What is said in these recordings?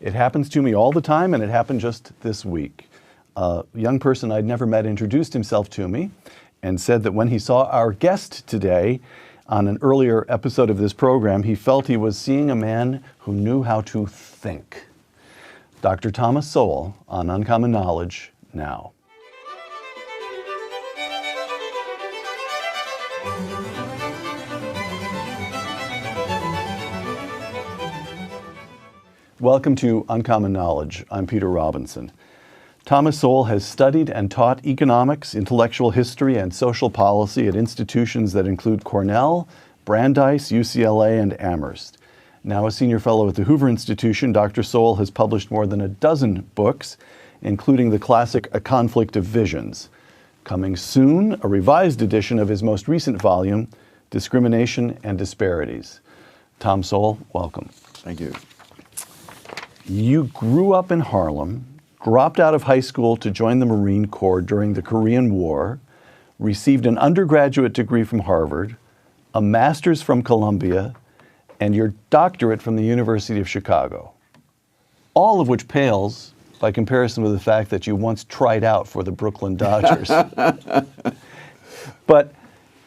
It happens to me all the time, and it happened just this week. A young person I'd never met introduced himself to me and said that when he saw our guest today on an earlier episode of this program, he felt he was seeing a man who knew how to think. Dr. Thomas Sowell on Uncommon Knowledge now. Welcome to Uncommon Knowledge. I'm Peter Robinson. Thomas Sowell has studied and taught economics, intellectual history, and social policy at institutions that include Cornell, Brandeis, UCLA, and Amherst. Now a senior fellow at the Hoover Institution, Dr. Sowell has published more than a dozen books, including the classic A Conflict of Visions. Coming soon, a revised edition of his most recent volume, Discrimination and Disparities. Tom Sowell, welcome. Thank you. You grew up in Harlem, dropped out of high school to join the Marine Corps during the Korean War, received an undergraduate degree from Harvard, a master's from Columbia, and your doctorate from the University of Chicago. All of which pales by comparison with the fact that you once tried out for the Brooklyn Dodgers. But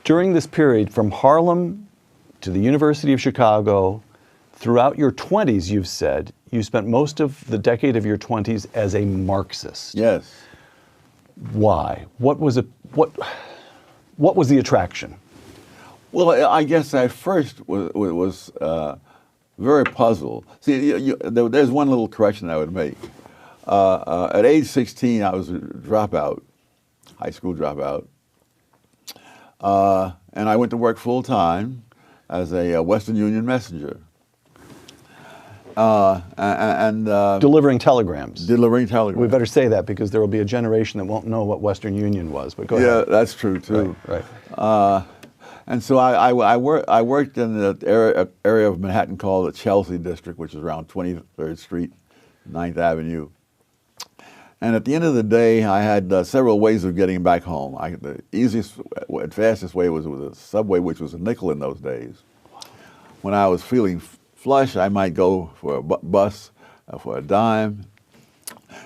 during this period, from Harlem to the University of Chicago, throughout your 20s, you've said, you spent most of the decade of your 20s as a Marxist. Yes. Why? What was the attraction? Well, I guess I first was very puzzled. See, there's one little correction I would make. At age 16, I was a dropout, high school dropout, and I went to work full time as a Western Union messenger. Delivering telegrams. Delivering telegrams. We better say that because there will be a generation that won't know what Western Union was. But go ahead. Yeah, that's true too. Right. And so I worked in the area of Manhattan called the Chelsea District, which is around 23rd Street, 9th Avenue. And at the end of the day, I had several ways of getting back home. The easiest, fastest way was with a subway, which was a nickel in those days. When I was feeling flush, I might go for a bus for a dime.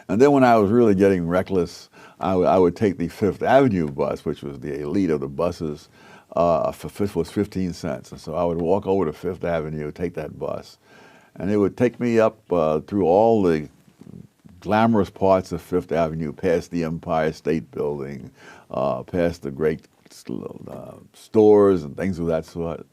And then when I was really getting reckless, I would take the Fifth Avenue bus, which was the elite of the buses, was 15 cents. And so I would walk over to Fifth Avenue, take that bus. And it would take me up through all the glamorous parts of Fifth Avenue, past the Empire State Building, past the great stores and things of that sort.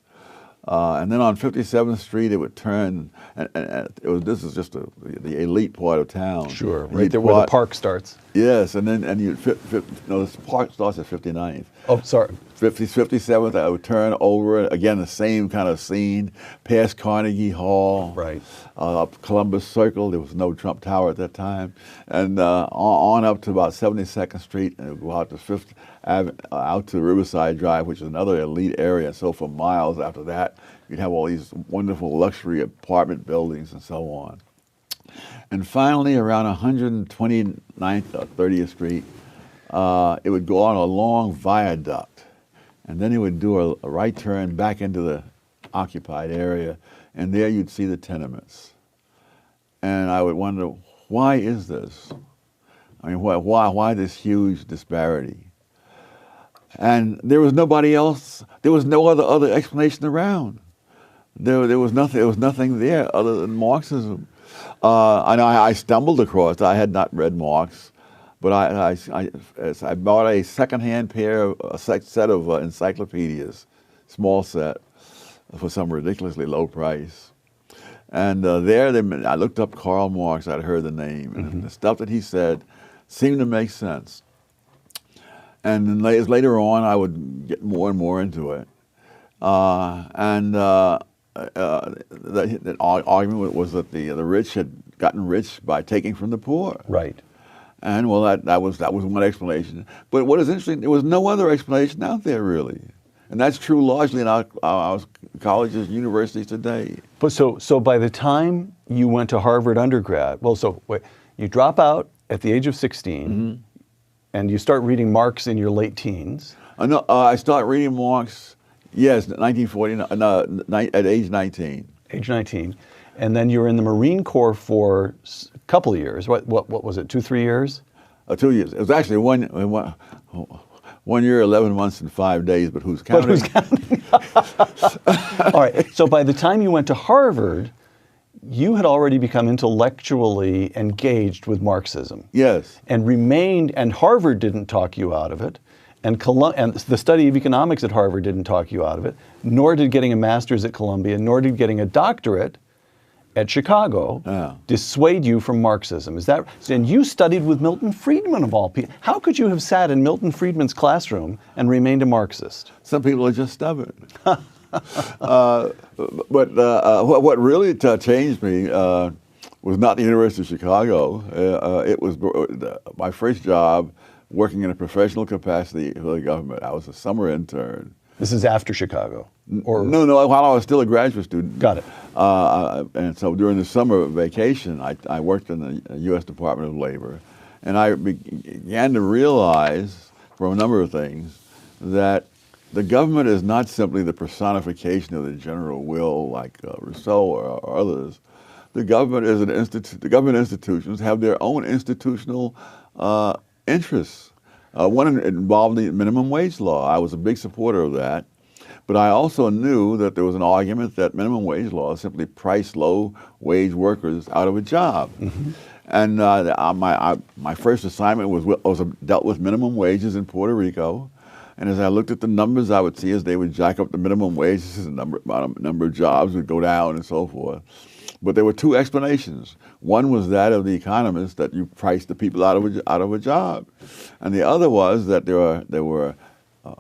And then on 57th Street, it would turn, and this is just the elite part of town. Sure, right there where the park starts. Yes, and then the park starts at 59th. Oh, sorry. 57th, I would turn over, again, the same kind of scene, past Carnegie Hall, right, up Columbus Circle. There was no Trump Tower at that time, and on up to about 72nd Street, and go out to Fifth Avenue, out to Riverside Drive, which is another elite area. So for miles after that, you'd have all these wonderful luxury apartment buildings and so on. And finally, around 129th or 30th Street, it would go on a long viaduct. And then he would do a right turn back into the occupied area, and there you'd see the tenements. And I would wonder, why is this? I mean, why this huge disparity? And there was nobody else. There was no other explanation around. There was nothing. There was nothing there other than Marxism. And I stumbled across. I had not read Marx. But I bought a secondhand set of encyclopedias, small set, for some ridiculously low price. And I looked up Karl Marx. I'd heard the name, and the stuff that he said seemed to make sense. And then later on, I would get more and more into it. The argument was that the rich had gotten rich by taking from the poor. Right. And well, that was one explanation. But what is interesting, there was no other explanation out there really, and that's true largely in our colleges, universities today. But so by the time you went to Harvard undergrad, you drop out at the age of 16, and you start reading Marx in your late teens. No, I start reading Marx, yes, 1949, at age 19. Age 19. And then you were in the Marine Corps for a couple of years. What was it, 2-3 years? 2 years. It was actually 1 year, 11 months, and 5 days, but who's counting? But who's counting? All right, so by the time you went to Harvard, you had already become intellectually engaged with Marxism. Yes. And Harvard didn't talk you out of it, and the study of economics at Harvard didn't talk you out of it, nor did getting a master's at Columbia, nor did getting a doctorate at Chicago dissuade you from Marxism. Is that, and you studied with Milton Friedman of all people. How could you have sat in Milton Friedman's classroom and remained a Marxist? Some people are just stubborn. But what really changed me was not the University of Chicago. It was my first job working in a professional capacity for the government. I was a summer intern. This is after Chicago? Or? No, while I was still a graduate student. Got it. And so during the summer vacation, I worked in the U.S. Department of Labor. And I began to realize, from a number of things, that the government is not simply the personification of the general will like Rousseau or others. The government is an the government institutions have their own institutional interests. One involved the minimum wage law. I was a big supporter of that. But I also knew that there was an argument that minimum wage law simply priced low-wage workers out of a job. Mm-hmm. And my first assignment dealt with minimum wages in Puerto Rico. And as I looked at the numbers, I would see as they would jack up the minimum wages, the number of jobs would go down and so forth. But there were two explanations. One was that of the economists, that you priced the people out of a job. And the other was that there were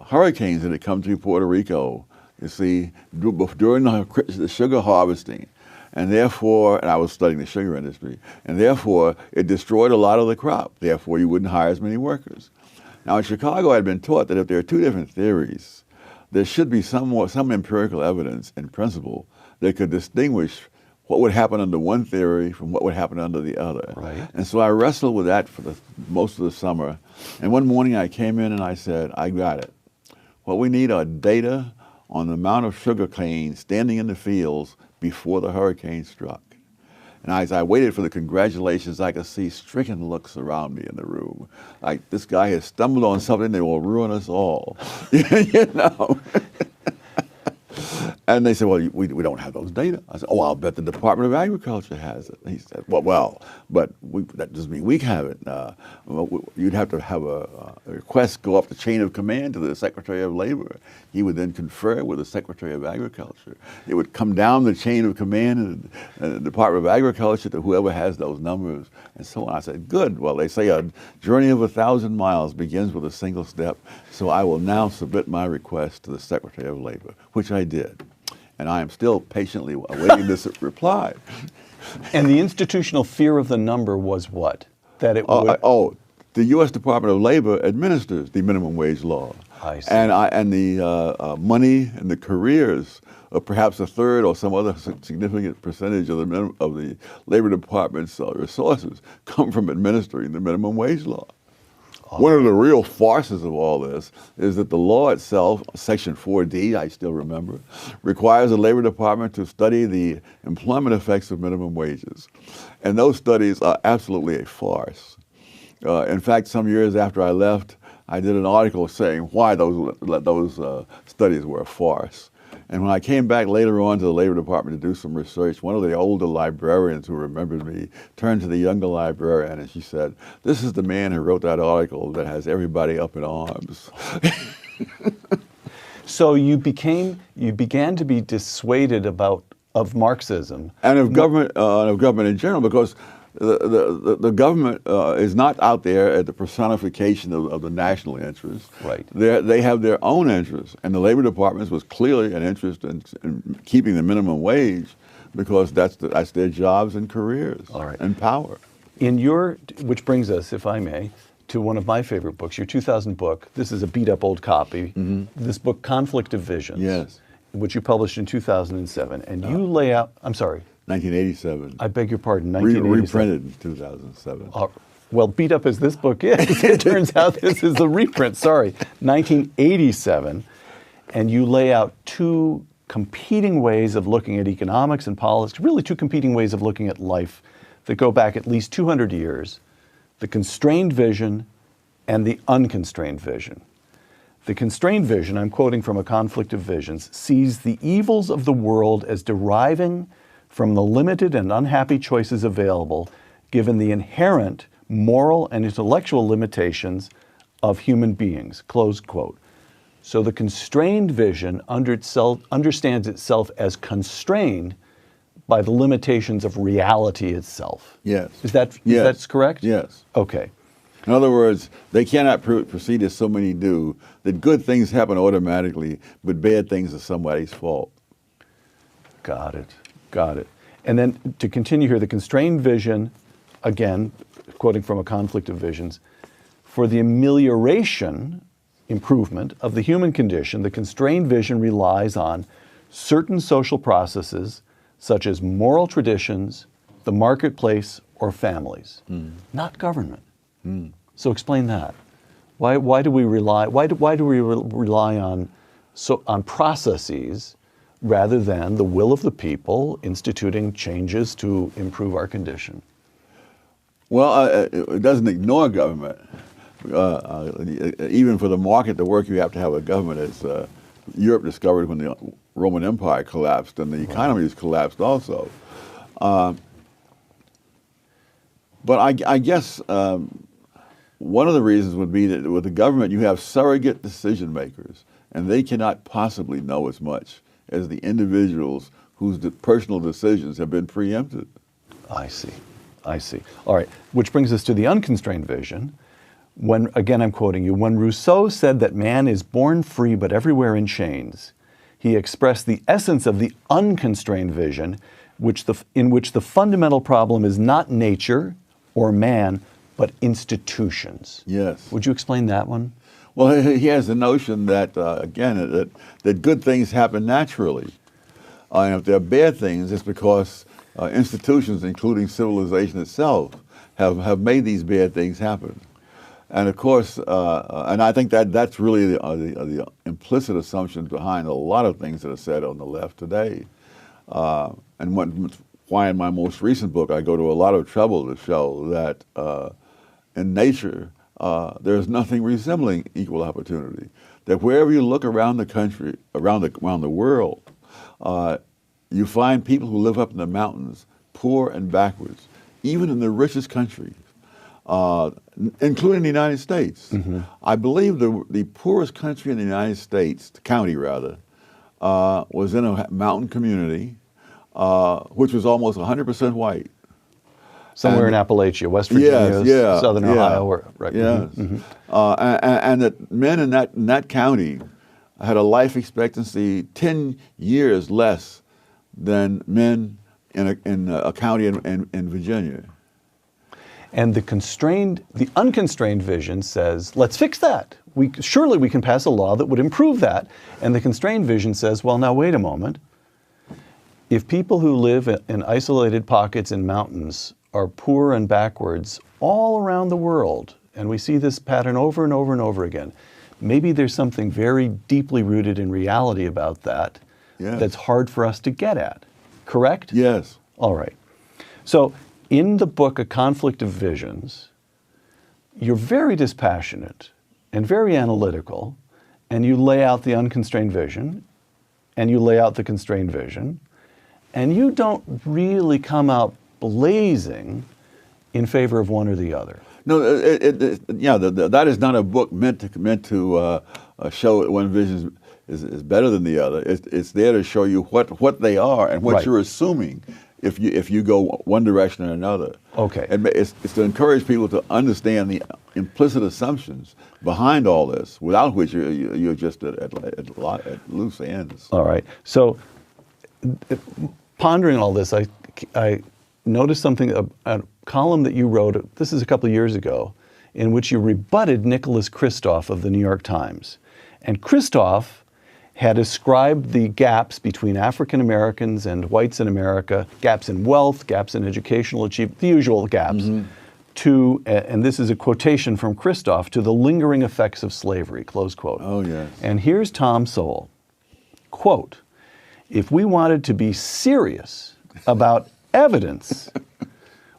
hurricanes that had come through Puerto Rico, you see, during the sugar harvesting. And therefore, and I was studying the sugar industry, and therefore it destroyed a lot of the crop. Therefore, you wouldn't hire as many workers. Now in Chicago, I'd been taught that if there are two different theories, there should be some empirical evidence in principle that could distinguish what would happen under one theory from what would happen under the other. Right. And so I wrestled with that for most of the summer. And one morning I came in and I said, I got it. What we need are data on the amount of sugar cane standing in the fields before the hurricane struck. And as I waited for the congratulations, I could see stricken looks around me in the room. Like, this guy has stumbled on something that will ruin us all. You know? And they said, well, we don't have those data. I said, oh, I'll bet the Department of Agriculture has it. He said, well, but that doesn't mean we have it. You'd have to have a request go up the chain of command to the Secretary of Labor. He would then confer with the Secretary of Agriculture. It would come down the chain of command in the Department of Agriculture to whoever has those numbers, and so on. I said, good. Well, they say a journey of 1,000 miles begins with a single step, so I will now submit my request to the Secretary of Labor, which I did. And I am still patiently awaiting this reply. And the institutional fear of the number was what? That it would... the U.S. Department of Labor administers the minimum wage law. I see. And the money and the careers of perhaps a third or some other significant percentage of the Labor Department's resources come from administering the minimum wage law. One of the real farces of all this is that the law itself, Section 4D, I still remember, requires the Labor Department to study the employment effects of minimum wages. And those studies are absolutely a farce. In fact, some years after I left, I did an article saying why those studies were a farce. And when I came back later on to the Labor Department to do some research, one of the older librarians who remembered me turned to the younger librarian and she said, this is the man who wrote that article that has everybody up in arms. So you began to be dissuaded of Marxism. And of government in general, because the government is not out there at the personification of the national interest. Right. They have their own interests, and the Labor Department was clearly an interest in keeping the minimum wage because that's their jobs and careers and power. Which brings us, if I may, to one of my favorite books, your 2000 book. This is a beat-up old copy. Mm-hmm. This book, Conflict of Visions. Yes. Which you published in 2007, and you lay out. I'm sorry. 1987. I beg your pardon, 1987. Reprinted in 2007. Well, beat up as this book is, it turns out this is a reprint, sorry. 1987, and you lay out two competing ways of looking at economics and politics, really two competing ways of looking at life that go back at least 200 years, the constrained vision and the unconstrained vision. The constrained vision, I'm quoting from A Conflict of Visions, sees the evils of the world as deriving from the limited and unhappy choices available, given the inherent moral and intellectual limitations of human beings, close quote. So the constrained vision understands itself as constrained by the limitations of reality itself. Yes. Is that correct? Yes. Okay. In other words, they cannot proceed as so many do, that good things happen automatically, but bad things are somebody's fault. Got it. Got it. And then to continue here, the constrained vision, again, quoting from A Conflict of Visions, for the amelioration, improvement of the human condition, the constrained vision relies on certain social processes such as moral traditions, the marketplace, or families, not government. So explain that. Why do we rely on processes rather than the will of the people instituting changes to improve our condition? Well, it doesn't ignore government. Even for the market to work, you have to have a government. As Europe discovered when the Roman Empire collapsed, and the economies collapsed also. But I guess one of the reasons would be that with the government, you have surrogate decision makers, and they cannot possibly know as much as the individuals whose personal decisions have been preempted. I see. I see. All right. Which brings us to the unconstrained vision. When, again, I'm quoting you, when Rousseau said that man is born free but everywhere in chains, he expressed the essence of the unconstrained vision, in which the fundamental problem is not nature or man, but institutions. Yes. Would you explain that one? Well, he has the notion that, again, that good things happen naturally. And if they're bad things, it's because institutions, including civilization itself, have made these bad things happen. And of course, and I think that's really the implicit assumption behind a lot of things that are said on the left today. And why in my most recent book I go to a lot of trouble to show that in nature there's nothing resembling equal opportunity. That wherever you look around the country, around the world, you find people who live up in the mountains, poor and backwards, even in the richest countries. Including the United States. I believe the poorest country in the United States, the county rather, was in a mountain community, which was almost 100% white. Somewhere in Appalachia, West Virginia, Southern Ohio. Right. Yes. And that men in that county had a life expectancy 10 years less than men in a county in Virginia. And the unconstrained vision says, let's fix that. Surely we can pass a law that would improve that. And the constrained vision says, well, now wait a moment. If people who live in isolated pockets in mountains are poor and backwards all around the world, and we see this pattern over and over and over again, maybe there's something very deeply rooted in reality about that that's hard for us to get at. Correct? Yes. All right. So in the book, A Conflict of Visions, you're very dispassionate and very analytical, and you lay out the unconstrained vision, and you lay out the constrained vision, and you don't really come out blazing in favor of one or the other. No, that is not a book meant to show that one vision is better than the other. It's there to show you what they are and what you're assuming if you go one direction or another. Okay. And it's to encourage people to understand the implicit assumptions behind all this, without which you're just at loose ends. All right. So pondering all this, I noticed something, a column that you wrote, this is a couple of years ago, in which you rebutted Nicholas Kristof of the New York Times. And Kristof had ascribed the gaps between African Americans and whites in America, gaps in wealth, gaps in educational achievement, the usual gaps, to, and this is a quotation from Kristof, to the lingering effects of slavery, close quote. Oh, yes. And here's Tom Sowell, quote, If we wanted to be serious about evidence,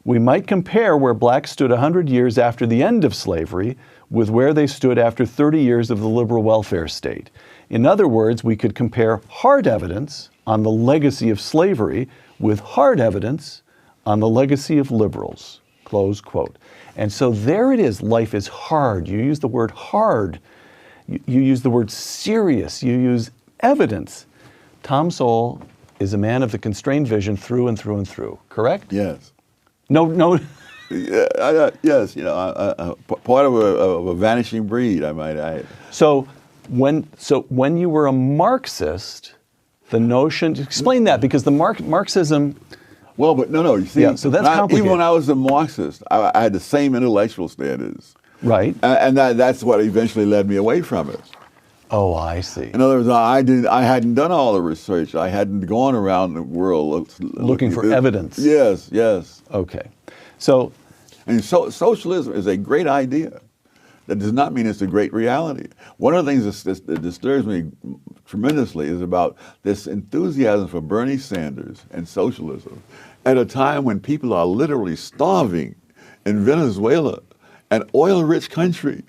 we might compare where blacks stood 100 years after the end of slavery with where they stood after 30 years of the liberal welfare state. In other words, we could compare hard evidence on the legacy of slavery with hard evidence on the legacy of liberals, close quote. And so there it is. Life is hard. You use the word hard. You use the word serious. You use evidence. Tom Sowell is a man of the constrained vision through and through and through, correct? Yes. No. Yes, you know, part of a vanishing breed, I might add. So when you were a Marxist, the notion, explain that, because the Marxism. Well, but no, you see, yeah, so that's complicated. Even when I was a Marxist, I had the same intellectual standards. Right. And that's what eventually led me away from it. Oh, I see. In other words, I hadn't done all the research. I hadn't gone around the world looking for evidence. Yes. Okay. So, and socialism is a great idea. That does not mean it's a great reality. One of the things that disturbs me tremendously is about this enthusiasm for Bernie Sanders and socialism at a time when people are literally starving in Venezuela, an oil-rich country.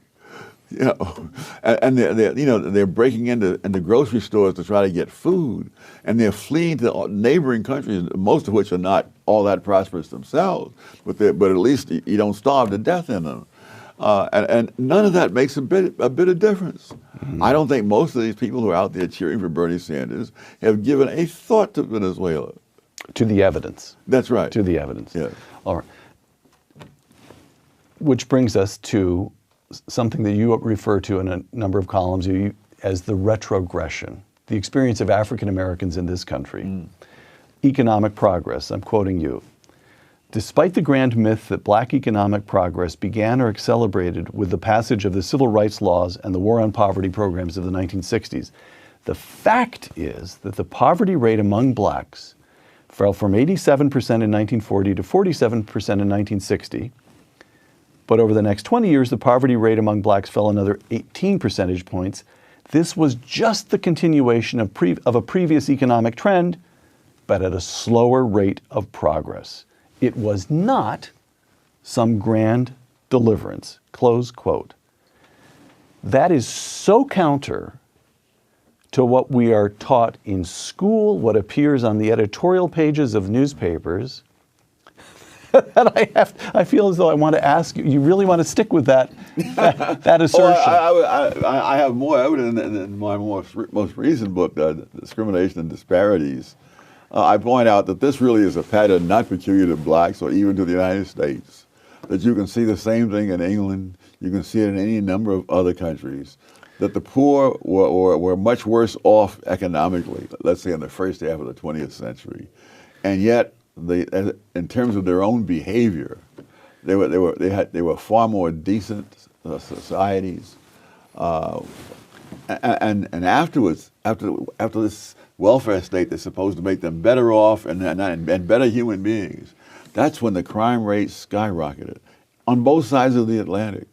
You know, and they're breaking into grocery stores to try to get food, and they're fleeing to neighboring countries, most of which are not all that prosperous themselves, but at least you don't starve to death in them. And none of that makes a bit of difference. Mm-hmm. I don't think most of these people who are out there cheering for Bernie Sanders have given a thought to Venezuela. To the evidence. That's right. To the evidence. Yes. All right. Which brings us to something that you refer to in a number of columns as the retrogression, the experience of African Americans in this country. Economic progress, I'm quoting you. Despite the grand myth that black economic progress began or accelerated with the passage of the civil rights laws and the war on poverty programs of the 1960s, the fact is that the poverty rate among blacks fell from 87% in 1940 to 47% in 1960. But over the next 20 years, the poverty rate among blacks fell another 18 percentage points. This was just the continuation of a previous economic trend, but at a slower rate of progress. It was not some grand deliverance, close quote. That is so counter to what we are taught in school, what appears on the editorial pages of newspapers, that I feel as though I want to ask you, you really want to stick with that assertion? I have more evidence in my most recent book, Discrimination and Disparities. I point out that this really is a pattern not peculiar to blacks or even to the United States, that you can see the same thing in England, you can see it in any number of other countries, that the poor were much worse off economically, let's say in the first half of the 20th century, and yet in terms of their own behavior, they were far more decent societies, and afterwards, after this welfare state that's supposed to make them better off and better human beings, that's when the crime rate skyrocketed on both sides of the Atlantic.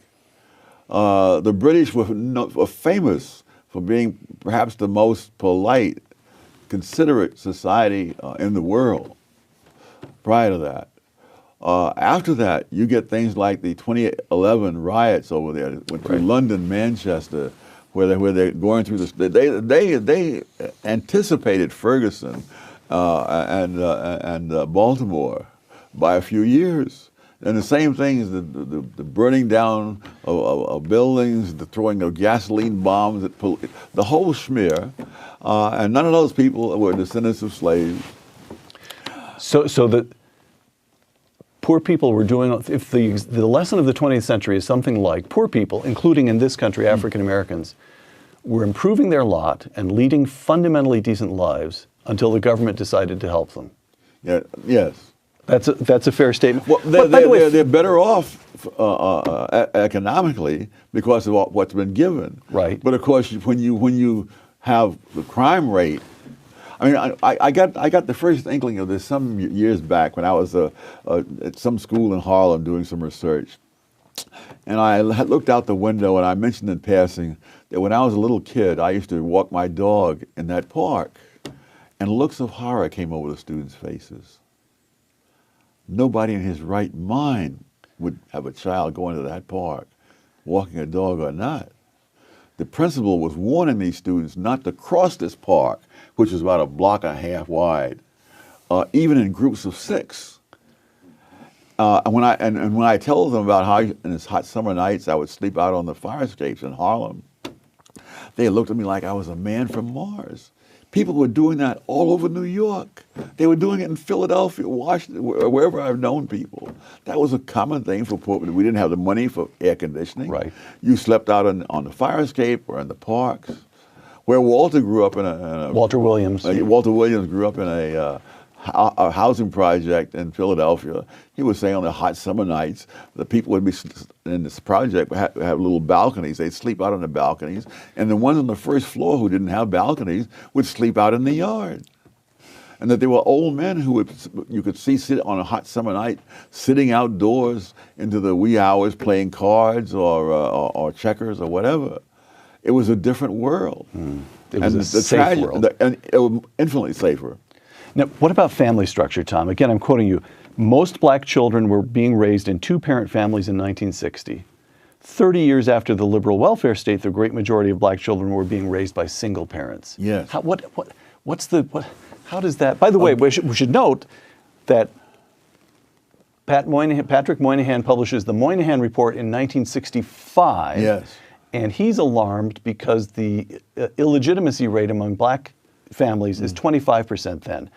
The British were famous for being perhaps the most polite, considerate society in the world. Prior to that. After that, you get things like the 2011 riots over there, went through London, Manchester, where they're going through this. They anticipated Ferguson and Baltimore by a few years. And the same thing is the burning down of buildings, the throwing of gasoline bombs, the whole smear. And none of those people were descendants of slaves. So the poor people were doing, if the lesson of the 20th century is something like poor people, including in this country African Americans, were improving their lot and leading fundamentally decent lives until the government decided to help them. Yeah, yes. That's a fair statement. Well, they're better off economically because of what's been given. Right. But of course, when you have the crime rate, I mean, I got the first inkling of this some years back when I was at some school in Harlem doing some research. And I looked out the window and I mentioned in passing that when I was a little kid, I used to walk my dog in that park. and looks of horror came over the students' faces. Nobody in his right mind would have a child go into that park, walking a dog or not. The principal was warning these students not to cross this park, which is about a block and a half wide, even in groups of 6. And when I told them about how in his hot summer nights I would sleep out on the fire escapes in Harlem, they looked at me like I was a man from Mars. People were doing that all over New York. They were doing it in Philadelphia, Washington, wherever I've known people. That was a common thing for poor people. We didn't have the money for air conditioning. Right. You slept out on the fire escape or in the parks. Where Walter grew up Walter Williams. Walter Williams grew up in a housing project in Philadelphia. He was saying on the hot summer nights, the people would be in this project would have little balconies. They'd sleep out on the balconies, and the ones on the first floor who didn't have balconies would sleep out in the yard. And that there were old men who you could see sit on a hot summer night, sitting outdoors into the wee hours playing cards or checkers or whatever. It was a different world. It was a safe world. And it was infinitely safer. Now, what about family structure, Tom? Again, I'm quoting you. Most black children were being raised in 2-parent families in 1960. 30 years after the liberal welfare state, the great majority of black children were being raised by single parents. Yes. How does that? By the way, we should note that Patrick Moynihan publishes the Moynihan Report in 1965. Yes. And he's alarmed because the illegitimacy rate among black families is 25% then.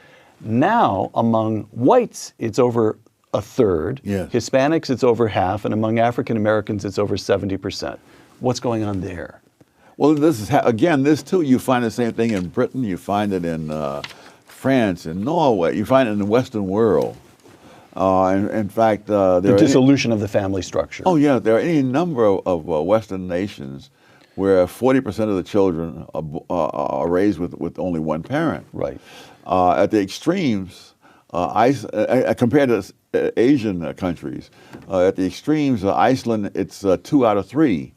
Now, among whites, it's over a third. Yes. Hispanics, it's over half. And among African Americans, it's over 70%. What's going on there? Well, this is, again, this too, you find the same thing in Britain. You find it in France and Norway. You find it in the Western world. In fact, The dissolution of the family structure. Oh, yeah. There are any number of Western nations where 40% of the children are raised with only one parent. Right. At the extremes, compared to Asian countries, at the extremes, Iceland, it's 2 out of 3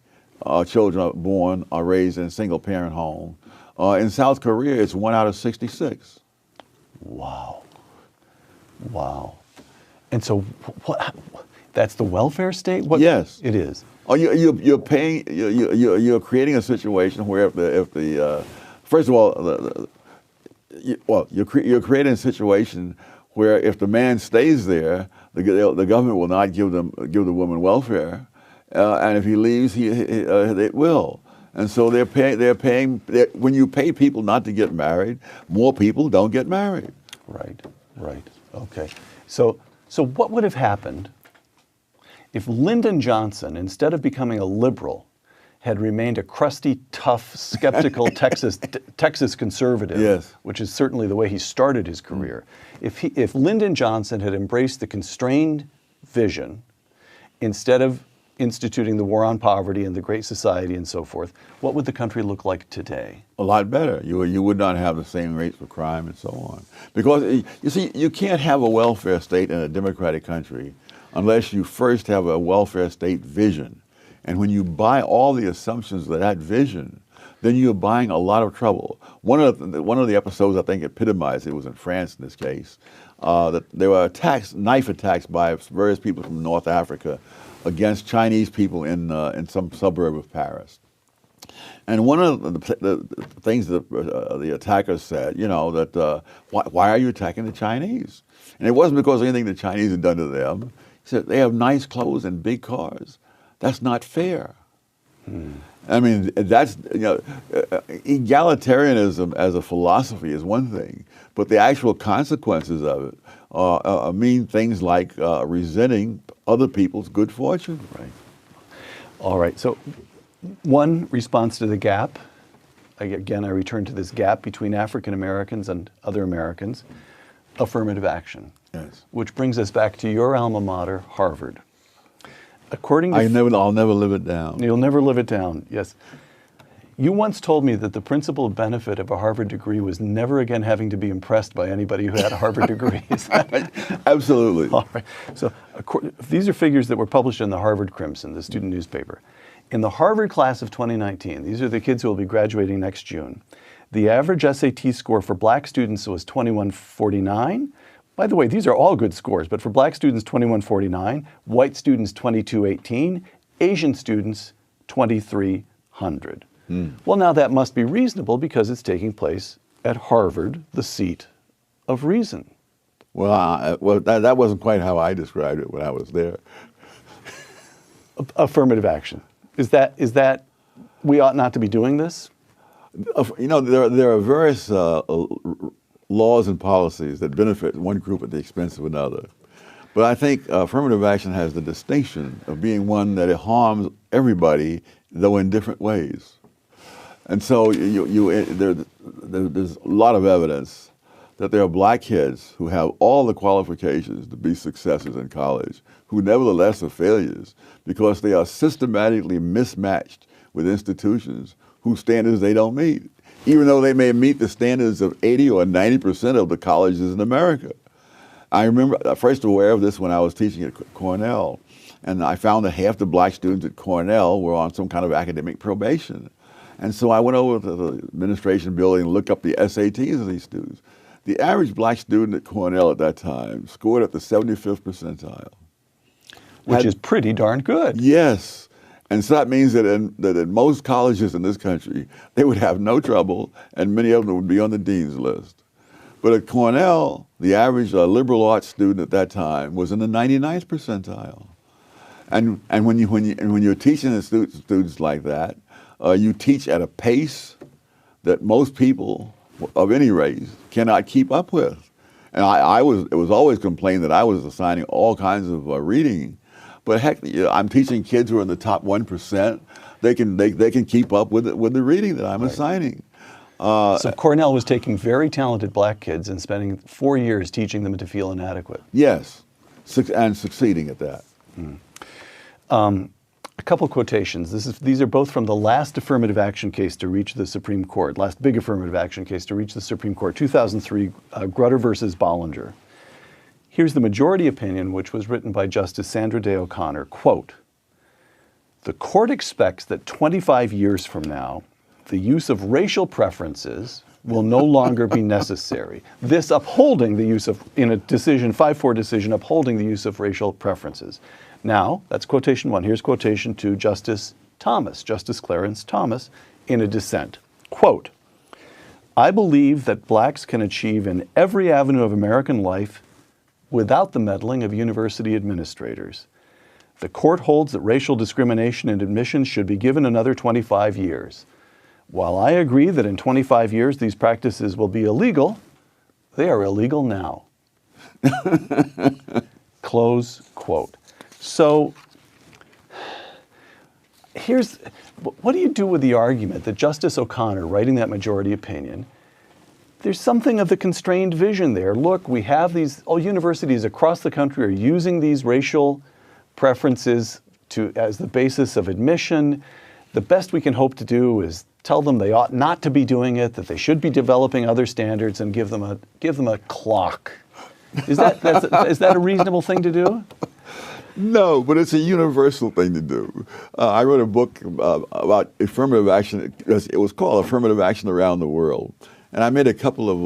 children born are raised in a single-parent home. In South Korea, it's 1 out of 66. Wow. Wow. And so, what? That's the welfare state? Yes, it is. Oh, you're paying. You're creating a situation where if the first of all, you're creating a situation where if the man stays there, the government will not give the woman welfare, and if he leaves, it will. And so they're paying. When you pay people not to get married, more people don't get married. Right. Right. Okay. So what would have happened if Lyndon Johnson, instead of becoming a liberal, had remained a crusty, tough, skeptical Texas conservative, yes, which is certainly the way he started his career? If Lyndon Johnson had embraced the constrained vision instead of instituting the war on poverty and the Great Society and so forth, what would the country look like today? A lot better. You would not have the same rates for crime and so on. Because, you see, you can't have a welfare state in a democratic country unless you first have a welfare state vision. And when you buy all the assumptions of that vision, then you're buying a lot of trouble. One of the episodes I think epitomized it was in France in this case, that there were knife attacks by various people from North Africa against Chinese people in some suburb of Paris. And one of the things that the attackers said, that why are you attacking the Chinese? And it wasn't because of anything the Chinese had done to them. He said, they have nice clothes and big cars. That's not fair. I mean, that's, egalitarianism as a philosophy is one thing, but the actual consequences of it mean things like resenting other people's good fortune. Right. All right. So one response to the gap, again, I return to this gap between African Americans and other Americans, affirmative action. Yes. Which brings us back to your alma mater, Harvard. According to I'll never live it down. You'll never live it down, yes. You once told me that the principal benefit of a Harvard degree was never again having to be impressed by anybody who had a Harvard degree. Is that right? Absolutely. All right. So these are figures that were published in the Harvard Crimson, the student newspaper. In the Harvard class of 2019, these are the kids who will be graduating next June, The average SAT score for black students was 2149. By the way, these are all good scores, but for black students, 2149, white students, 2218, Asian students, 2300. Well, now that must be reasonable because it's taking place at Harvard, the seat of reason. Well, that wasn't quite how I described it when I was there. Affirmative action. Is that we ought not to be doing this? You know, there are various laws and policies that benefit one group at the expense of another. But I think affirmative action has the distinction of being one that it harms everybody, though in different ways. And so there's a lot of evidence that there are black kids who have all the qualifications to be successes in college, who nevertheless are failures because they are systematically mismatched with institutions whose standards they don't meet, even though they may meet the standards of 80 or 90% of the colleges in America. I remember first aware of this when I was teaching at Cornell, and I found that half the black students at Cornell were on some kind of academic probation. And so I went over to the administration building and looked up the SATs of these students. The average black student at Cornell at that time scored at the 75th percentile. Which is pretty darn good. Yes. And so that means that in most colleges in this country, they would have no trouble, and many of them would be on the dean's list. But at Cornell, the average liberal arts student at that time was in the 99th percentile. And when you're teaching the students like that, you teach at a pace that most people of any race cannot keep up with. And it was always complained that I was assigning all kinds of reading. But heck, I'm teaching kids who are in the top 1%. They can keep up with the reading that I'm assigning. So Cornell was taking very talented black kids and spending 4 years teaching them to feel inadequate. Yes, and succeeding at that. A couple quotations. These are both from the last affirmative action case to reach the Supreme Court, last big affirmative action case to reach the Supreme Court, 2003, Grutter versus Bollinger. Here's the majority opinion, which was written by Justice Sandra Day O'Connor. Quote, "The court expects that 25 years from now, the use of racial preferences will no longer be necessary." This upholding the use of, in a decision, 5-4 decision, upholding the use of racial preferences. Now, that's quotation one. Here's quotation two, Justice Clarence Thomas, in a dissent. Quote, "I believe that blacks can achieve in every avenue of American life without the meddling of university administrators. The court holds that racial discrimination in admissions should be given another 25 years. While I agree that in 25 years these practices will be illegal, they are illegal now." Close quote. So what do you do with the argument that Justice O'Connor, writing that majority opinion, there's something of the constrained vision there. Look, we have all universities across the country are using these racial preferences as the basis of admission. The best we can hope to do is tell them they ought not to be doing it, that they should be developing other standards, and give them a clock. Is that a reasonable thing to do? No, but it's a universal thing to do. I wrote a book about affirmative action. It was called Affirmative Action Around the World. And I made a couple of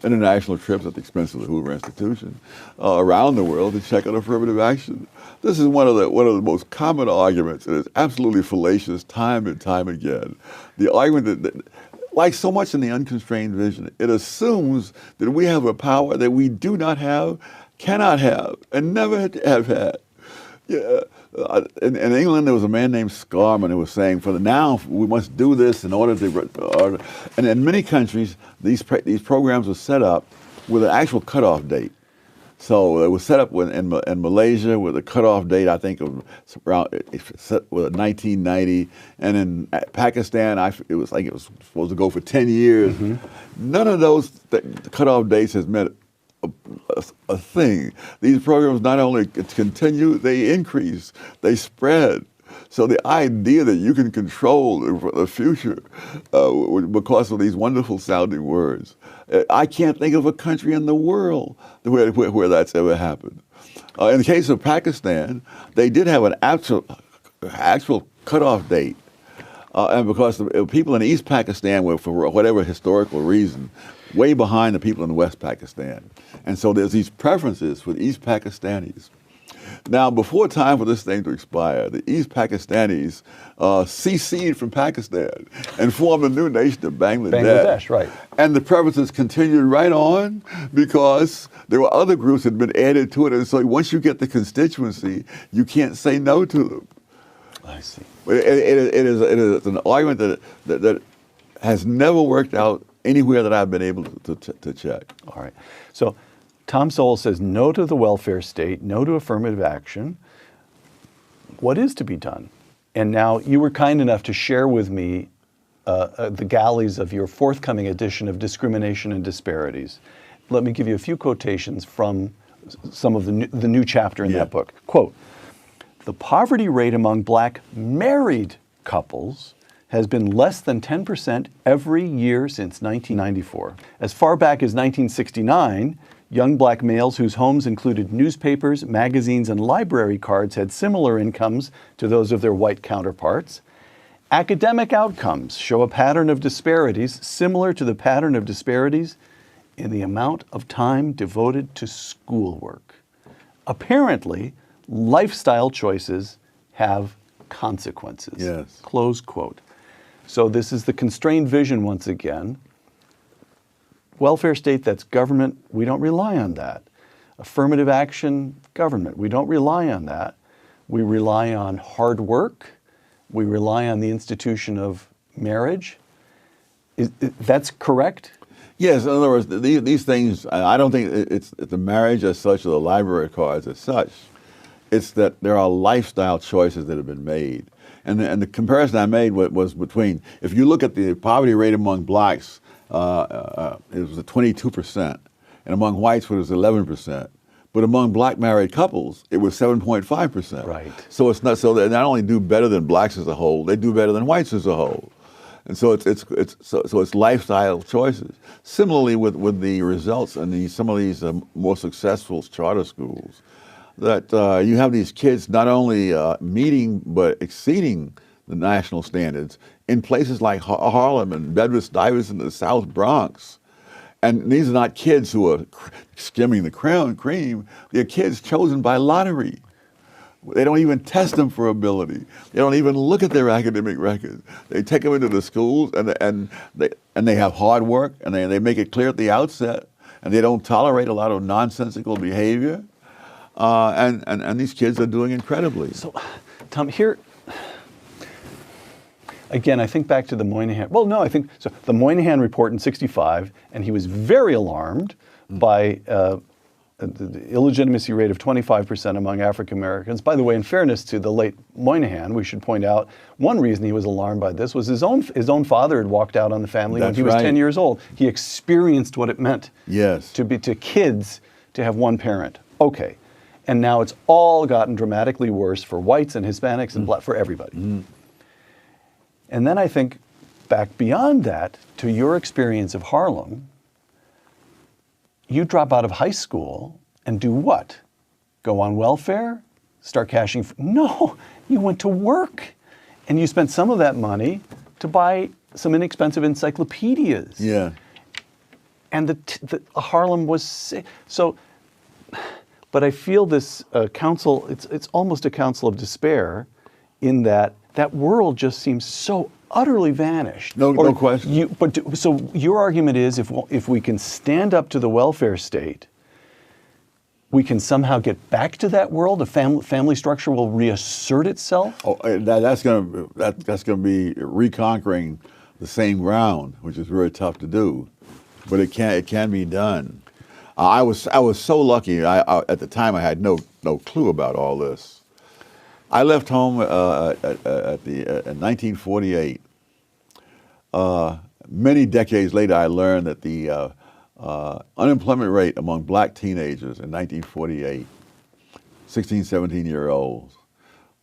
international trips at the expense of the Hoover Institution around the world to check on affirmative action. This is one of the most common arguments, and it's absolutely fallacious time and time again. The argument that like so much in the unconstrained vision, it assumes that we have a power that we do not have, cannot have, and never have had. Yeah. In England, there was a man named Scarman who was saying, "For now, we must do this in order to." And in many countries, these programs were set up with an actual cutoff date. So it was set up in Malaysia with a cutoff date, I think, of around 1990, and in Pakistan, it was supposed to go for 10 years. Mm-hmm. None of those cutoff dates has meant a thing. These programs not only continue, they increase, they spread. So the idea that you can control the future because of these wonderful sounding words, I can't think of a country in the world where that's ever happened. In the case of Pakistan, they did have an actual cutoff date and because the people in East Pakistan were, for whatever historical reason, way behind the people in West Pakistan. And so there's these preferences for the East Pakistanis. Now, before time for this thing to expire, the East Pakistanis seceded from Pakistan and formed a new nation of Bangladesh. Bangladesh, right. And the preferences continued right on because there were other groups that had been added to it. And so once you get the constituency, you can't say no to them. I see. It is an argument that has never worked out anywhere that I've been able to check. All right. So Tom Sowell says no to the welfare state, no to affirmative action. What is to be done? And now you were kind enough to share with me the galleys of your forthcoming edition of Discrimination and Disparities. Let me give you a few quotations from some of the new chapter in that book. Quote, "The poverty rate among black married couples has been less than 10% every year since 1994. As far back as 1969, young black males whose homes included newspapers, magazines, and library cards had similar incomes to those of their white counterparts. Academic outcomes show a pattern of disparities similar to the pattern of disparities in the amount of time devoted to schoolwork. Apparently, lifestyle choices have consequences." Yes. Close quote. So this is the constrained vision once again. Welfare state, that's government, we don't rely on that. Affirmative action, government, we don't rely on that. We rely on hard work. We rely on the institution of marriage. That's correct? Yes, in other words, these things, I don't think it's the marriage as such or the library cards as such. It's that there are lifestyle choices that have been made. And the comparison I made was between, if you look at the poverty rate among blacks, it was 22%, and among whites it was 11%. But among black married couples, it was 7.5%. Right. So it's not, so they not only do better than blacks as a whole, they do better than whites as a whole. And so it's lifestyle choices. Similarly with the results in some of these more successful charter schools, that you have these kids not only meeting but exceeding the national standards in places like Harlem and Bedford-Stuyvesant and the South Bronx. And these are not kids who are skimming the cream. They're kids chosen by lottery. They don't even test them for ability. They don't even look at their academic records. They take them into the schools and they have hard work and they make it clear at the outset, and they don't tolerate a lot of nonsensical behavior. And these kids are doing incredibly. So, Tom, here, again, I think back to the Moynihan. Well, no, I think so. The Moynihan report in '65, and he was very alarmed by the illegitimacy rate of 25% among African Americans. By the way, in fairness to the late Moynihan, we should point out one reason he was alarmed by this was his own father had walked out on the family when he was 10 years old. He experienced what it meant to kids to have one parent. Okay. And now it's all gotten dramatically worse for whites and Hispanics and black, for everybody. And then I think back beyond that to your experience of Harlem. You drop out of high school and do what? Go on welfare? Start cashing? No, you went to work and you spent some of that money to buy some inexpensive encyclopedias. Yeah. And the Harlem was sick. So, but I feel this council, it's almost a council of despair in that world just seems so utterly vanished. No question. So your argument is if we can stand up to the welfare state, we can somehow get back to that world. The family structure will reassert itself. Oh, that's going to be reconquering the same ground, which is very tough to do, but it can be done. I was so lucky. At the time I had no clue about all this. I left home in 1948. Many decades later, I learned that the unemployment rate among black teenagers in 1948, 16, 17-year-olds,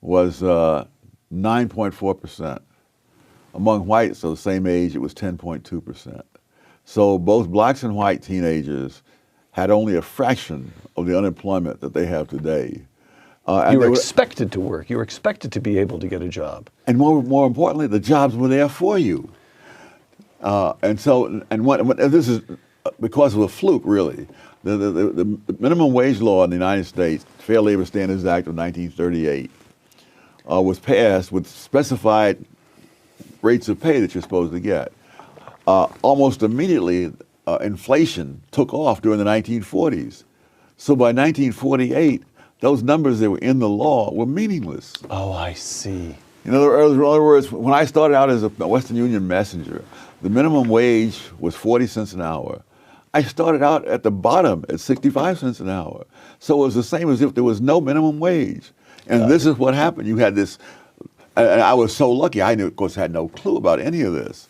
was 9.4%. Among whites of the same age, it was 10.2%. So both blacks and white teenagers had only a fraction of the unemployment that they have today. You were expected to work. You were expected to be able to get a job. And more importantly, the jobs were there for you. This is because of a fluke, really. The minimum wage law in the United States, Fair Labor Standards Act of 1938, was passed with specified rates of pay that you're supposed to get. Almost immediately, inflation took off during the 1940s. So by 1948, those numbers that were in the law were meaningless. Oh, I see. In other words, when I started out as a Western Union messenger, the minimum wage was 40 cents an hour. I started out at the bottom at 65 cents an hour. So it was the same as if there was no minimum wage. And this is what happened. You had this, and I was so lucky. I knew, of course, had no clue about any of this.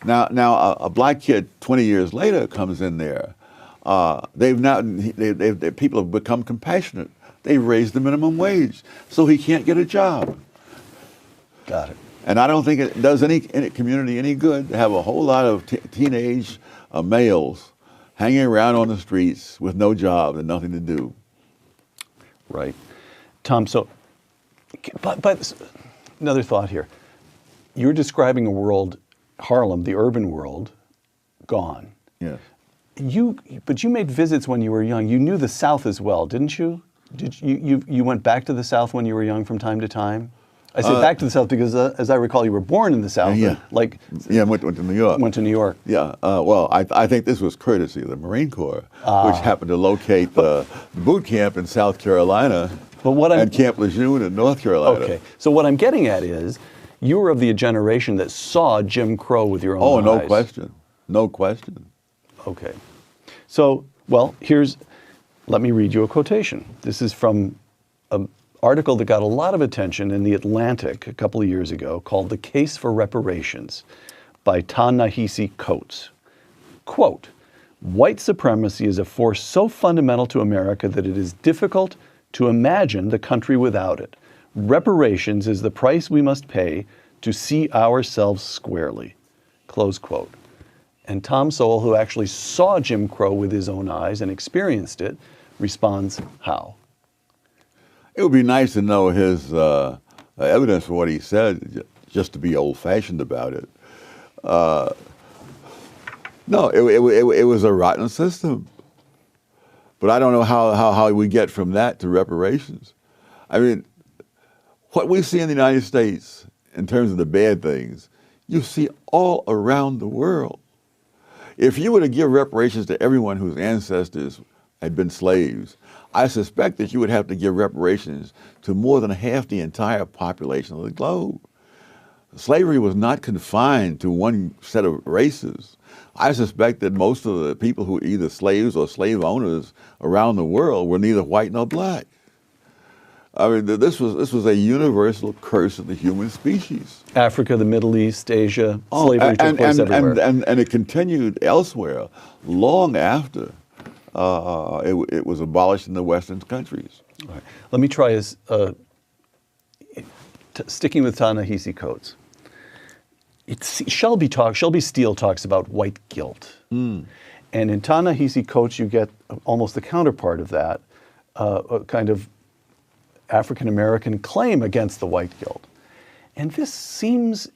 Now a black kid 20 years later comes in there. People have become compassionate. They've raised the minimum wage, so he can't get a job. Got it. And I don't think it does any community any good to have a whole lot of teenage males hanging around on the streets with no job and nothing to do. Right. Tom, so, but another thought here. You're describing a world, Harlem, the urban world, gone. Yes. But you made visits when you were young. You knew the South as well, didn't you? You went back to the South when you were young from time to time? I say back to the South because, as I recall, you were born in the South. Yeah. I went to New York. Went to New York. Yeah. Well, I think this was courtesy of the Marine Corps, which happened to locate the boot camp in South Carolina and Camp Lejeune in North Carolina. Okay. So what I'm getting at is, you were of the generation that saw Jim Crow with your own eyes. Oh, no question. No question. Okay. So, well, let me read you a quotation. This is from an article that got a lot of attention in The Atlantic a couple of years ago called The Case for Reparations by Ta-Nehisi Coates. Quote, "White supremacy is a force so fundamental to America that it is difficult to imagine the country without it. Reparations is the price we must pay to see ourselves squarely." Close quote. And Tom Sowell, who actually saw Jim Crow with his own eyes and experienced it, responds how? It would be nice to know his evidence for what he said, just to be old-fashioned about it. No, it was a rotten system. But I don't know how we get from that to reparations. I mean, what we see in the United States in terms of the bad things, you see all around the world. If you were to give reparations to everyone whose ancestors had been slaves, I suspect that you would have to give reparations to more than half the entire population of the globe. Slavery was not confined to one set of races. I suspect that most of the people who were either slaves or slave owners around the world were neither white nor black. I mean, this was a universal curse of the human species. Africa, the Middle East, Asia, slavery took place everywhere. And it continued elsewhere long after it was abolished in the Western countries. All right. Let me try sticking with Ta-Nehisi Coates. Shelby Steele talks about white guilt. And in Ta-Nehisi Coates, you get almost the counterpart of that, a kind of African-American claim against the white guilt. And this seems,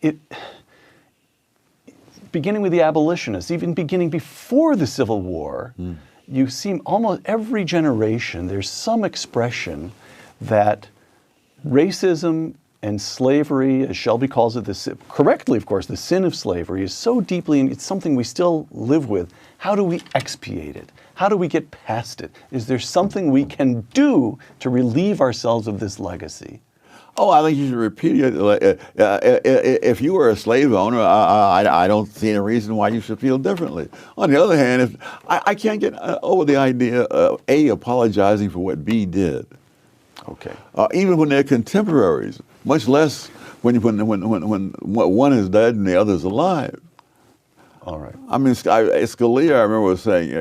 beginning with the abolitionists, even beginning before the Civil War, you seem almost every generation, there's some expression that racism and slavery, as Shelby calls it, correctly, of course, the sin of slavery is so deeply, it's something we still live with. How do we expiate it? How do we get past it? Is there something we can do to relieve ourselves of this legacy? Oh, I think you should repeat it. If you were a slave owner, I don't see any reason why you should feel differently. On the other hand, I can't get over the idea of A, apologizing for what B did. Okay. Even when they're contemporaries, much less when one is dead and the other is alive. All right. I mean, Scalia, I remember was saying,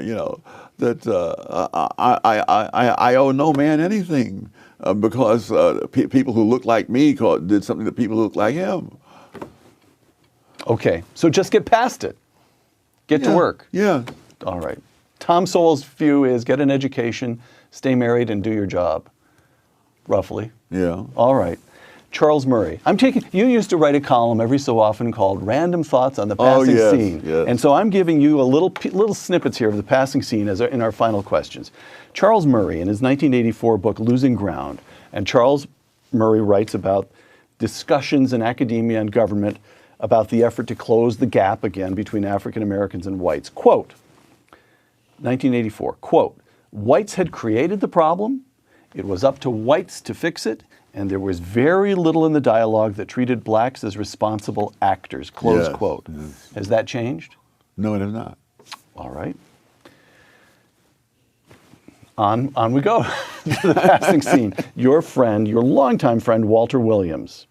that I owe no man anything because people who look like me did something to people who look like him. Okay, so just get past it. Get to work. Yeah. All right. Tom Sowell's view is get an education, stay married, and do your job. roughly. Yeah. All right. Charles Murray. You used to write a column every so often called Random Thoughts on the Passing Scene. Yes. And so I'm giving you a little snippets here of the passing scene in our final questions. Charles Murray, in his 1984 book, Losing Ground, and Charles Murray writes about discussions in academia and government about the effort to close the gap again between African Americans and whites. Quote, 1984, quote, whites had created the problem. It was up to whites to fix it. And there was very little in the dialogue that treated blacks as responsible actors, close quote. Yes. Has that changed? No, it has not. All right. On we go to the passing scene. Your longtime friend, Walter Williams.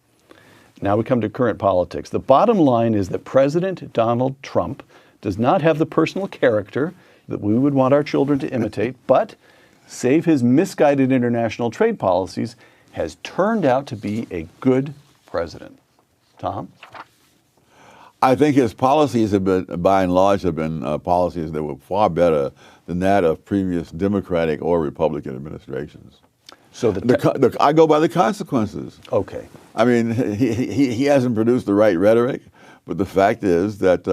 Now we come to current politics. The bottom line is that President Donald Trump does not have the personal character that we would want our children to imitate, but, save his misguided international trade policies, has turned out to be a good president. Tom? I think his policies have been, by and large, policies that were far better than that of previous Democratic or Republican administrations. So I go by the consequences. Okay. I mean, he hasn't produced the right rhetoric, but the fact is that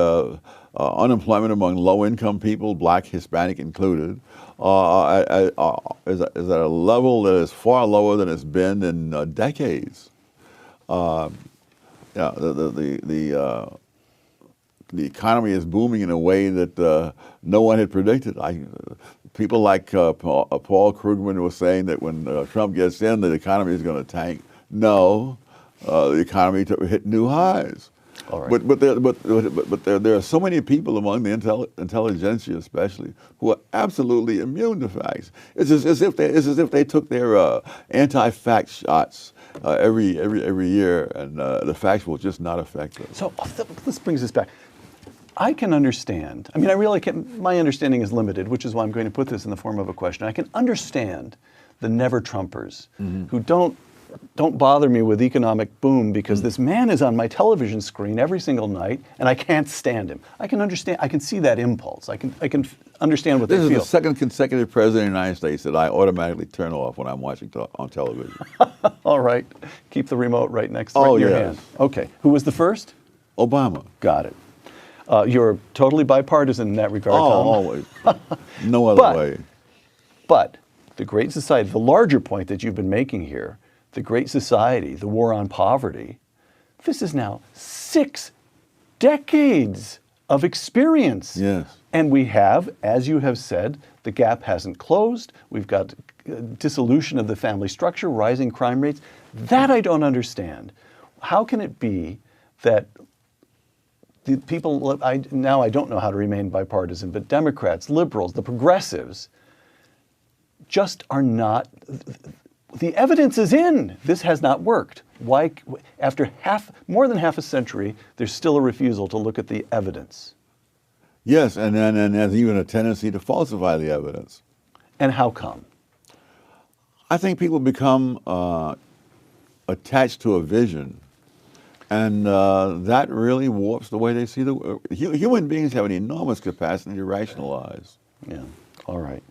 unemployment among low-income people, black, Hispanic included, is at a level that is far lower than it's been in decades. The economy is booming in a way that no one had predicted. People like Paul Krugman was saying that when Trump gets in, the economy is going to tank. No, the economy hit new highs. All right. But there are so many people among the intelligentsia, especially, who are absolutely immune to facts. It's as if they took their anti-fact shots every year, and the facts will just not affect them. So this brings us back. I can understand. I mean, I really can. My understanding is limited, which is why I'm going to put this in the form of a question. I can understand the never Trumpers who don't bother me with economic boom because this man is on my television screen every single night and I can't stand him. I can understand. I can see that impulse. I can understand what they feel. This is the second consecutive president of the United States that I automatically turn off when I'm watching on television. All right. Keep the remote right next to your hand. Okay. Who was the first? Obama. Got it. You're totally bipartisan in that regard, Tom. Always. No other way. But the Great Society, the larger point that you've been making here, the Great Society, the war on poverty, this is now 6 decades of experience. Yes. And we have, as you have said, the gap hasn't closed. We've got dissolution of the family structure, rising crime rates. That I don't understand. How can it be that the people, now I don't know how to remain bipartisan, but Democrats, liberals, the progressives, just are not, the evidence is in. This has not worked. Why, after more than half a century, there's still a refusal to look at the evidence? Yes, and there's even a tendency to falsify the evidence. And how come? I think people become attached to a vision, and that really warps the way they see the world. Human beings have an enormous capacity to rationalize. Yeah, all right.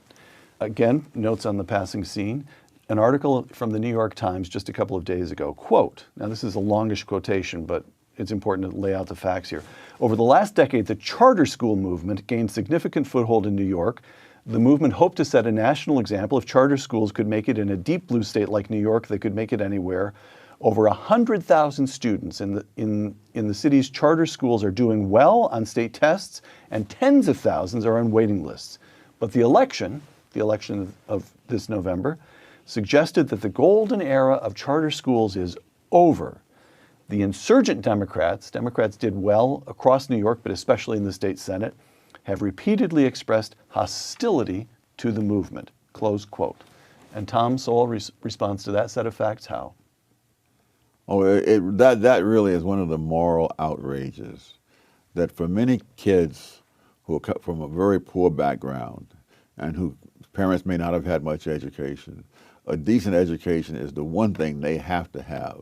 Again, notes on the passing scene. An article from the New York Times just a couple of days ago, quote, now this is a longish quotation, but it's important to lay out the facts here. Over the last decade, the charter school movement gained significant foothold in New York. The movement hoped to set a national example. If charter schools could make it in a deep blue state like New York, they could make it anywhere. Over 100,000 students in the city's charter schools are doing well on state tests, and tens of thousands are on waiting lists. But the election of this November, suggested that the golden era of charter schools is over. The insurgent Democrats did well across New York, but especially in the state Senate, have repeatedly expressed hostility to the movement, close quote. And Tom Sowell responds to that set of facts how? Oh, that really is one of the moral outrages, that for many kids who are cut from a very poor background and whose parents may not have had much education, a decent education is the one thing they have to have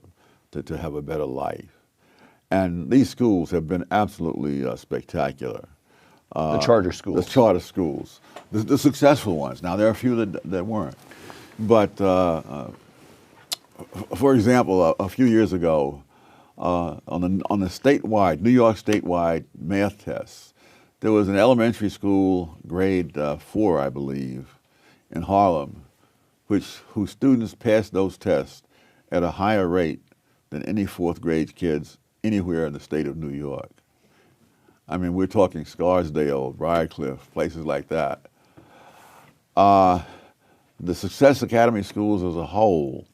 a better life. And these schools have been absolutely spectacular. The charter schools. The charter schools. The successful ones. Now, there are a few that weren't. But for example, a few years ago, on the statewide, New York statewide math tests, there was an elementary school, grade 4, I believe, in Harlem, whose students passed those tests at a higher rate than any fourth grade kids anywhere in the state of New York. I mean, we're talking Scarsdale, Briarcliff, places like that. The Success Academy schools as a whole,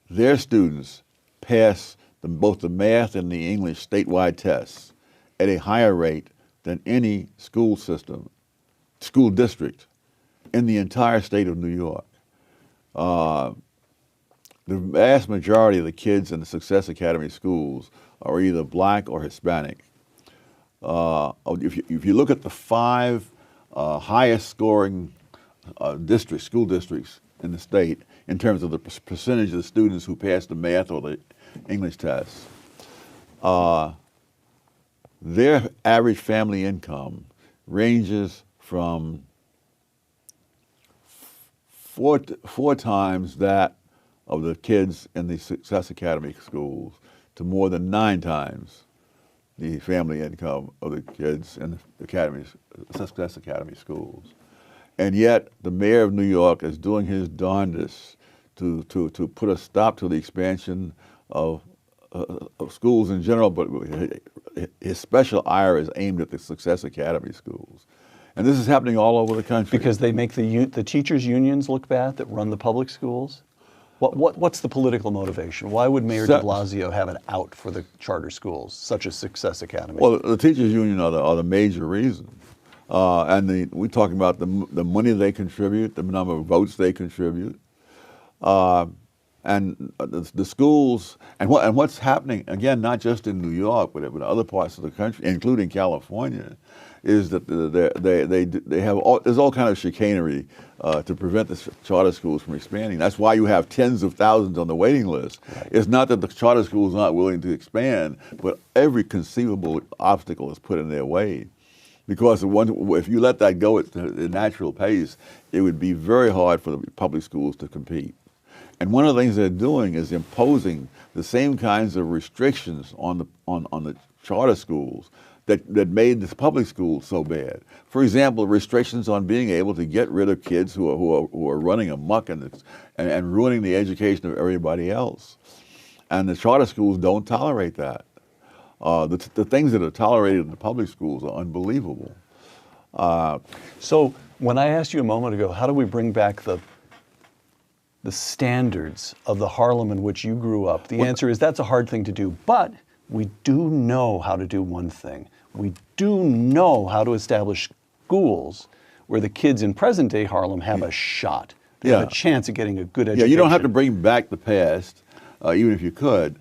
their students pass both the math and the English statewide tests at a higher rate than any school system, school district in the entire state of New York. The vast majority of the kids in the Success Academy schools are either black or Hispanic. If you look at the 5 highest scoring school districts in the state in terms of the percentage of the students who pass the math or the English tests, their average family income ranges from four times that of the kids in the Success Academy schools to more than 9 times the family income of the kids in the Success Academy schools. And yet the mayor of New York is doing his darndest to put a stop to the expansion of schools in general, but his special ire is aimed at the Success Academy schools. And this is happening all over the country. Because they make the teachers' unions look bad that run the public schools? What's the political motivation? Why would Mayor de Blasio have an out for the charter schools, such as Success Academy? Well, the teachers' union are the major reason. And we're talking about the money they contribute, the number of votes they contribute. And the schools, and what's happening, again, not just in New York, but in other parts of the country, including California, is that they have there's all kind of chicanery to prevent the charter schools from expanding. That's why you have tens of thousands on the waiting list. Right. It's not that the charter schools aren't willing to expand, but every conceivable obstacle is put in their way. Because if you let that go at the natural pace, it would be very hard for the public schools to compete. And one of the things they're doing is imposing the same kinds of restrictions on the charter schools that made the public schools so bad. For example, restrictions on being able to get rid of kids who are running amok and ruining the education of everybody else. And the charter schools don't tolerate that. The things that are tolerated in the public schools are unbelievable. So when I asked you a moment ago, how do we bring back the standards of the Harlem in which you grew up, the answer is that's a hard thing to do. But we do know how to do one thing. We do know how to establish schools where the kids in present-day Harlem have a shot. They have a chance of getting a good education. Yeah, you don't have to bring back the past, even if you could,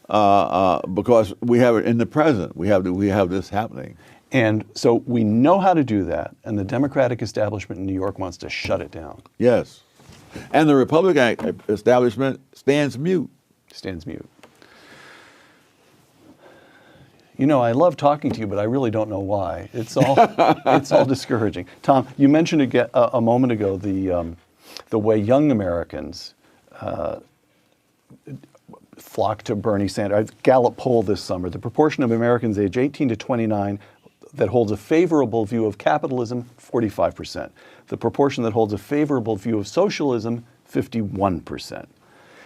because we have it in the present. We have this happening. And so we know how to do that, and the Democratic establishment in New York wants to shut it down. Yes. And the Republican establishment stands mute. Stands mute. You know, I love talking to you, but I really don't know why. It's all discouraging. Tom, you mentioned a moment ago the way young Americans flock to Bernie Sanders. Gallup poll this summer: the proportion of Americans age 18 to 29 that holds a favorable view of capitalism, 45%. The proportion that holds a favorable view of socialism, 51%.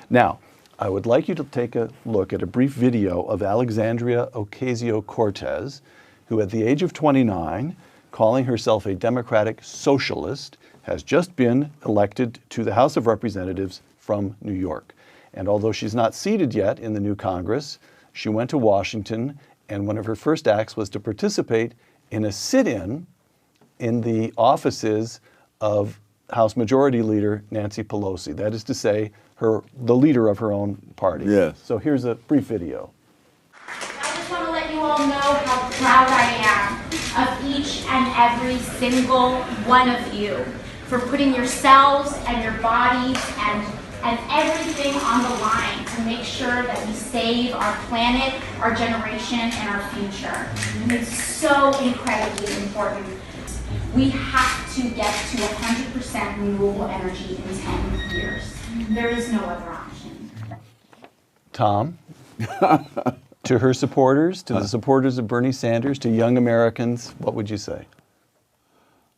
Now, I would like you to take a look at a brief video of Alexandria Ocasio-Cortez, who at the age of 29, calling herself a democratic socialist, has just been elected to the House of Representatives from New York. And although she's not seated yet in the new Congress, she went to Washington, and one of her first acts was to participate in a sit-in in the offices of House Majority Leader Nancy Pelosi. That is to say, the leader of her own party. Yes. So here's a brief video. I just want to let you all know how proud I am of each and every single one of you for putting yourselves and your bodies and everything on the line to make sure that we save our planet, our generation, and our future. It's so incredibly important. We have to get to 100% renewable energy in 10 years. There is no other option. Tom, to her supporters, to the supporters of Bernie Sanders, to young Americans, what would you say?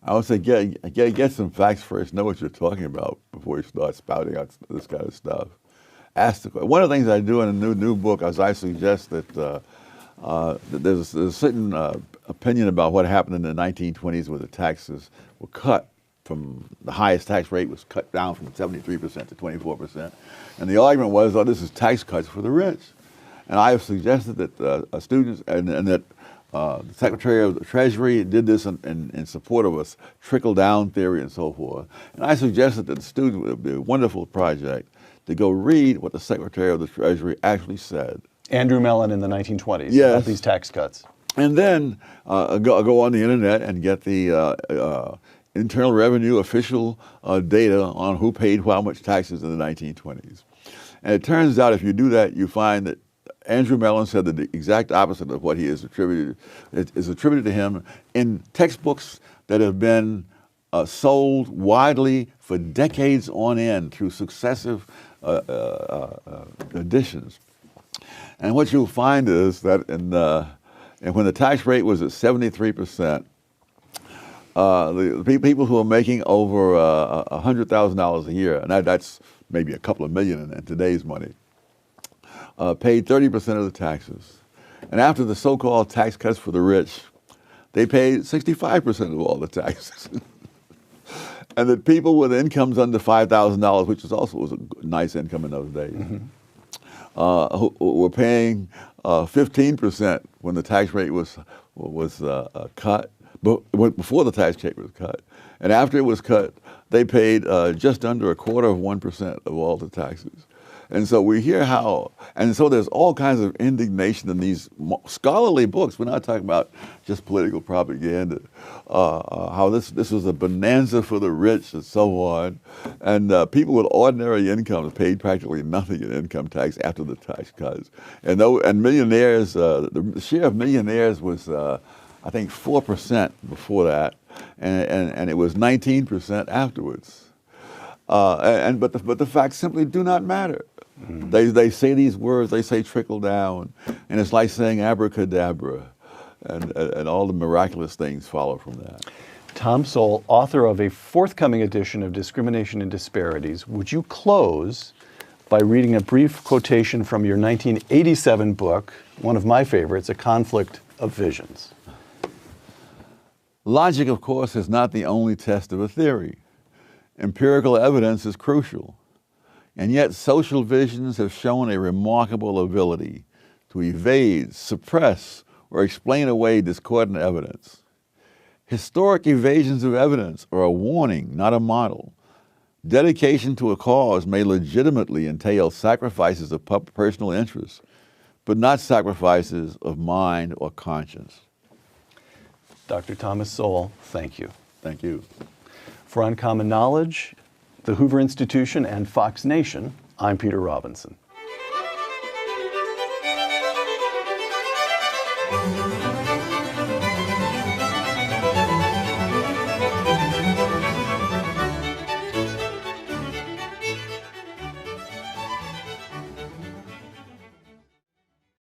I would say get some facts first. Know what you're talking about before you start spouting out this kind of stuff. Ask the question. One of the things I do in a new book is I suggest that there's a certain opinion about what happened in the 1920s where the taxes were cut from the highest tax rate was cut down from 73% to 24%. And the argument was, oh, this is tax cuts for the rich. And I have suggested that students and that the Secretary of the Treasury did this in support of a trickle-down theory and so forth. And I suggested that the student would be a wonderful project to go read what the Secretary of the Treasury actually said. Andrew Mellon in the 1920s, yes, about these tax cuts. And then go on the internet and get the Internal Revenue official data on who paid how much taxes in the 1920s. And it turns out if you do that, you find that Andrew Mellon said that the exact opposite of what he is attributed. It is attributed to him in textbooks that have been sold widely for decades on end through successive editions. And what you'll find is that and when the tax rate was at 73%, the people who are making over $100,000 a year, and that's maybe a couple of million in today's money, paid 30% of the taxes. And after the so-called tax cuts for the rich, they paid 65% of all the taxes. And the people with incomes under $5,000, which was a nice income in those days, who were paying 15% when the tax rate was cut, before the tax rate was cut. And after it was cut, they paid just under 1/4% of all the taxes. And so we hear how, and so there's all kinds of indignation in these scholarly books. We're not talking about just political propaganda. How this was a bonanza for the rich and so on. And people with ordinary incomes paid practically nothing in income tax after the tax cuts. And millionaires, the share of millionaires was, I think, 4% before that, and it was 19% afterwards. But the facts simply do not matter. They say these words, they say trickle down, and it's like saying abracadabra, and all the miraculous things follow from that. Tom Sowell, author of a forthcoming edition of Discrimination and Disparities, would you close by reading a brief quotation from your 1987 book, one of my favorites, A Conflict of Visions? Logic, of course, is not the only test of a theory. Empirical evidence is crucial. And yet social visions have shown a remarkable ability to evade, suppress, or explain away discordant evidence. Historic evasions of evidence are a warning, not a model. Dedication to a cause may legitimately entail sacrifices of personal interest, but not sacrifices of mind or conscience. Dr. Thomas Sowell, thank you. Thank you. For Uncommon Knowledge, the Hoover Institution, and Fox Nation, I'm Peter Robinson.